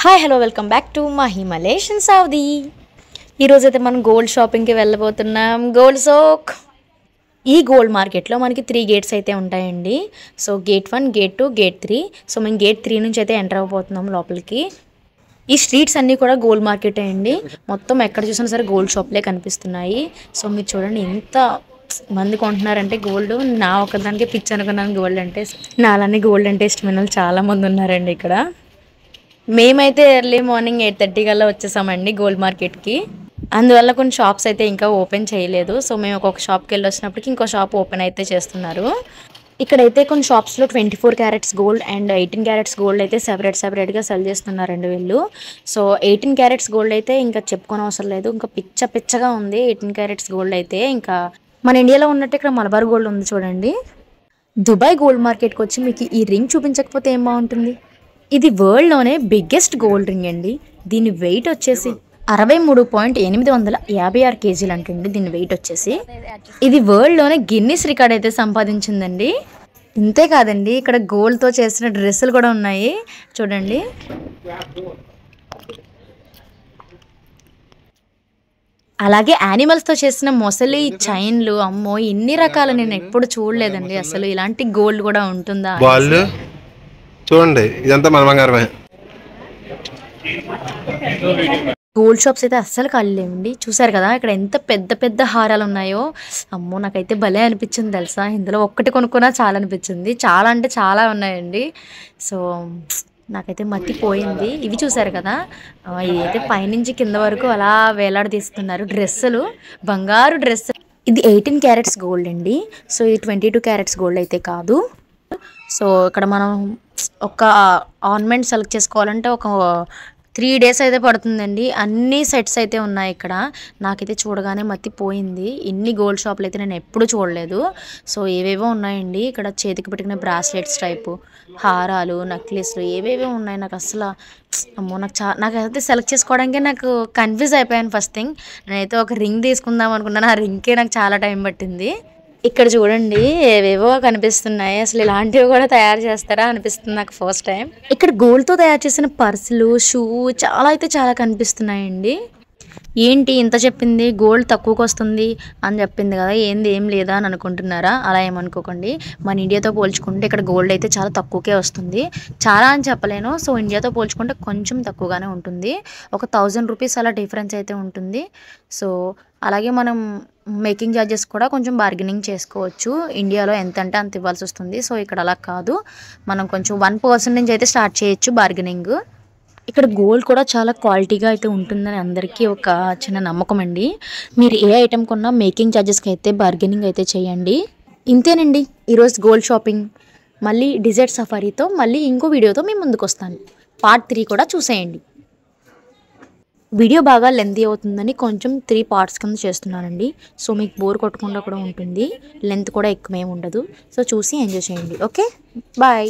Hi hello welcome back to మా Himalayan Saudi. ఈరోజైతే మనం గోల్డ్ షాపింగ్కి వెళ్ళబోతున్నాం. Gold souk. ఈ గోల్డ్ మార్కెట్లో మనకి 3 గేట్స్ అయితే ఉంటాయండి. So gate 1, gate 2, gate 3. So మేము గేట్ 3 నుంచి అయితే ఎంటర్ అవ్వబోతున్నాం లోపలికి. ఈ స్ట్రీట్స్ అన్నీ కూడా గోల్డ్ మార్కెటే అండి. మొత్తం ఎక్కడ చూసినా సరే గోల్డ్ షాప్లే కనిపిస్తున్నాయి. సో మీరు చూడండి ఎంత మంది కొంటున్నారంటే గోల్డ్. నా ఒకదానికి పిచ్చి అనుకున్నాను గోల్డ్ అంటే. నాలానే గోల్డ్ అంటే ఇష్టమైన వాళ్ళు చాలామంది ఉన్నారండి ఇక్కడ. మేమైతే ఎర్లీ మార్నింగ్ 8:30 కల్లా వచ్చేసామండి గోల్డ్ మార్కెట్కి. అందువల్ల కొన్ని షాప్స్ అయితే ఇంకా ఓపెన్ చేయలేదు. సో మేము ఒక్కొక్క షాప్కి వెళ్ళి వచ్చినప్పటికి ఇంకో షాప్ ఓపెన్ అయితే చేస్తున్నారు. ఇక్కడైతే కొన్ని షాప్స్లో 24 carats gold and 18 carats gold అయితే సెపరేట్గా సెల్ చేస్తున్నారండి వీళ్ళు. సో 18 క్యారెట్స్ గోల్డ్ అయితే ఇంకా చెప్పుకోని అవసరం లేదు. ఇంకా పిచ్చగా ఉంది 18 క్యారెట్స్ గోల్డ్ అయితే. ఇంకా మన ఇండియాలో ఉన్నట్టు ఇక్కడ మలబార్ గోల్డ్ ఉంది చూడండి. దుబాయ్ గోల్డ్ మార్కెట్కి వచ్చి మీకు ఈ రింగ్ చూపించకపోతే ఏం బాగుంటుంది. ఇది వరల్డ్లోనే బిగ్గెస్ట్ గోల్డ్ రింగ్ అండి. దీని వెయిట్ వచ్చేసి 63.856 కేజీలు అంటండి దీని వెయిట్ వచ్చేసి. ఇది వరల్డ్లోనే గిన్నిస్ రికార్డ్ అయితే సంపాదించిందండి. ఇంతే కాదండి, ఇక్కడ గోల్డ్తో చేసిన డ్రెస్సులు కూడా ఉన్నాయి చూడండి. అలాగే యానిమల్స్తో చేసిన మొసలి చైన్లు, అమ్మో ఇన్ని రకాలు నేను ఎప్పుడు చూడలేదండి. అసలు ఇలాంటి గోల్డ్ కూడా ఉంటుందా చూడండి. ఇదంతా మన బంగారమే. గోల్డ్ షాప్స్ అయితే అస్సలు ఖాళీ లేవండి. చూసారు కదా ఇక్కడ ఎంత పెద్ద హారాలు ఉన్నాయో. అమ్మో నాకైతే భలే అనిపించింది తెలుసా. ఇందులో ఒక్కటి కొనుక్కున్నా చాలా అనిపించింది. చాలా అంటే చాలా ఉన్నాయండి. సో నాకైతే మతిపోయింది. ఇవి చూసారు కదా, ఇదైతే పైనుంచి కింద వరకు అలా వేలాడదీస్తున్నారు డ్రెస్సులు, బంగారు డ్రెస్. ఇది 18 క్యారెట్స్ గోల్డ్ అండి. సో ఇది 22 క్యారెట్స్ గోల్డ్ అయితే కాదు. సో ఇక్కడ మనం ఒక ఆర్నమెంట్ సెలెక్ట్ చేసుకోవాలంటే ఒక 3 days అయితే పడుతుందండి. అన్ని సెట్స్ అయితే ఉన్నాయి ఇక్కడ. నాకైతే చూడగానే మతిపోయింది. ఇన్ని గోల్డ్ షాపులు అయితే నేను ఎప్పుడు చూడలేదు. సో ఏవేవో ఉన్నాయండి ఇక్కడ. చేతికి పెట్టుకునే బ్రాస్లెట్స్ టైపు హారాలు, నెక్లెస్లు ఏవేవో ఉన్నాయి. నాకు అసలు అమ్మో నాకైతే సెలెక్ట్ చేసుకోవడానికే నాకు కన్ఫ్యూజ్ అయిపోయాను. ఫస్ట్ థింగ్ నేనైతే ఒక రింగ్ తీసుకుందాం అనుకున్నాను. ఆ రింగ్కే నాకు చాలా టైం పట్టింది. ఇక్కడ చూడండి ఏవేవో కనిపిస్తున్నాయి. అసలు ఇలాంటివి కూడా తయారు చేస్తారా అనిపిస్తుంది నాకు ఫస్ట్ టైం. ఇక్కడ గోల్డ్తో తయారు చేసిన పర్సులు, షూ చాలా కనిపిస్తున్నాయండి. ఏంటి ఇంత చెప్పింది, గోల్డ్ తక్కువకి వస్తుంది అని చెప్పింది కదా, ఏం లేదా అని అనుకుంటున్నారా? అలా ఏమనుకోకండి. మన ఇండియాతో పోల్చుకుంటే ఇక్కడ గోల్డ్ అయితే చాలా తక్కువకే వస్తుంది. చాలా అని చెప్పలేను. సో ఇండియాతో పోల్చుకుంటే కొంచెం తక్కువగానే ఉంటుంది. ఒక 1000 రూపీస్ అలా డిఫరెన్స్ అయితే ఉంటుంది. సో అలాగే మనం మేకింగ్ ఛార్జెస్ కూడా కొంచెం బార్గెనింగ్ చేసుకోవచ్చు. ఇండియాలో ఎంత అంటే అంత ఇవ్వాల్సి వస్తుంది. సో ఇక్కడ అలా కాదు, మనం కొంచెం 1% నుంచి అయితే స్టార్ట్ చేయొచ్చు బార్గెనింగ్. ఇక్కడ గోల్డ్ కూడా చాలా క్వాలిటీగా అయితే ఉంటుందని అందరికీ ఒక చిన్న నమ్మకం అండి. మీరు ఏ ఐటెం కొన్నా మేకింగ్ ఛార్జెస్కి అయితే బార్గెనింగ్ అయితే చేయండి. ఇంతేనండి ఈరోజు గోల్డ్ షాపింగ్. మళ్ళీ డిజర్ట్ సఫారీతో మళ్ళీ ఇంకో వీడియోతో మీ ముందుకు వస్తాను. పార్ట్ 3 కూడా చూసేయండి. వీడియో బాగా లెంతీ అవుతుందని కొంచెం 3 పార్ట్స్ కింద చేస్తున్నానండి. సో మీకు బోర్ కొట్టకుండా కూడా ఉంటుంది. లెంత్ కూడా ఎక్కువేమి ఉండదు. సో చూసి ఎంజాయ్ చేయండి. Okay bye.